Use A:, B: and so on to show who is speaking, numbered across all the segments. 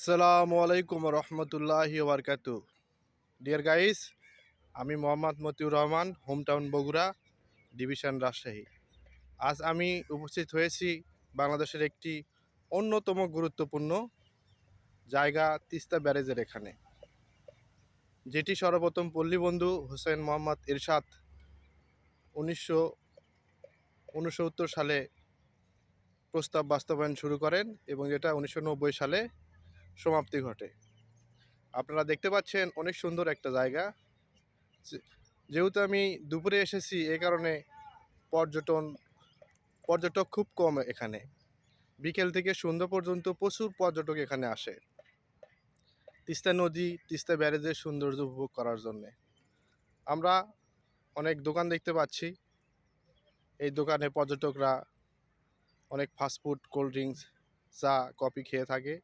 A: আসসালামু আলাইকুম রহমতুল্লাহি ওবরকাতু। ডিয়ার গাইস, আমি Mohammad Motiur Rahman, hometown Bogura, division Rajshahi. আজ আমি উপস্থিত হয়েছি বাংলাদেশের একটি অন্যতম গুরুত্বপূর্ণ জায়গা তিস্তা ব্যারেজের এখানে, যেটি সর্বপ্রথম পল্লীবন্ধু হোসেন মোহাম্মদ এরশাদ 1969 সালে প্রস্তাব বাস্তবায়ন শুরু করেন এবং যেটা 1990 সালে সমাপ্তি ঘটে। আপনারা দেখতে পাচ্ছেন অনেক সুন্দর একটা জায়গা। যেহেতু আমি দুপুরে এসেছি, এই কারণে পর্যটক খুব কম এখানে। বিকেল থেকে সন্ধ্যা পর্যন্ত প্রচুর পর্যটক এখানে আসে তিস্তা নদী, তিস্তা ব্যারেজের সৌন্দর্য উপভোগ করার জন্যে। আমরা অনেক দোকান দেখতে পাচ্ছি। এই দোকানে পর্যটকরা অনেক ফাস্টফুড, কোল্ড ড্রিঙ্কস, চা, কফি খেয়ে থাকে।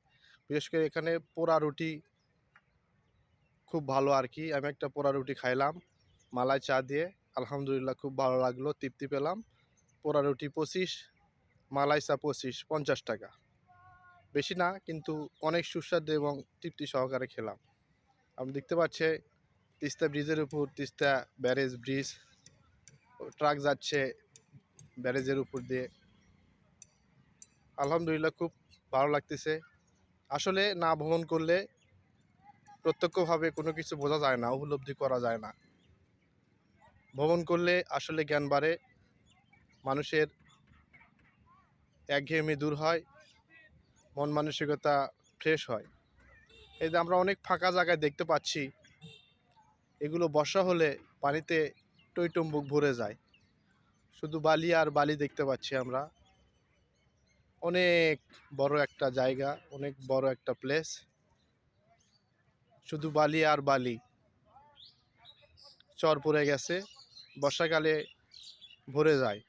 A: বিশেষ করে এখানে পোড়া রুটি খুব ভালো আর কি। আমি একটা পোড়া রুটি খাইলাম মালাই চা দিয়ে, আলহামদুলিল্লাহ খুব ভালো লাগলো, তৃপ্তি পেলাম। পোড়া রুটি 25, মালাই চা 25, 50 টাকা। বেশি না, কিন্তু অনেক সুস্বাদু এবং তৃপ্তি সহকারে খেলাম। আপনি দেখতে পাচ্ছেন তিস্তা ব্রিজের উপর, তিস্তা ব্যারেজ ব্রিজ, ট্রাক যাচ্ছে ব্যারেজের উপর দিয়ে। আলহামদুলিল্লাহ খুব ভালো লাগতেছে। আসলে না ভ্রমণ করলে প্রত্যক্ষভাবে কোনো কিছু বোঝা যায় না, উপলব্ধি করা যায় না। ভ্রমণ করলে আসলে জ্ঞান বাড়ে, মানুষের একঘেয়েমি দূর হয়, মন মানসিকতা ফ্রেশ হয়। এই যে আমরা অনেক ফাঁকা জায়গায় দেখতে পাচ্ছি, এগুলো বর্ষা হলে পানিতে টইটম্বুক ভরে যায়। শুধু বালি আর বালি দেখতে পাচ্ছি আমরা। অনেক বড় একটা জায়গা, অনেক বড় একটা প্লেস, শুধু বালি আর বালি। চর পড়ে গেছে, বর্ষাকালে ভরে যায়।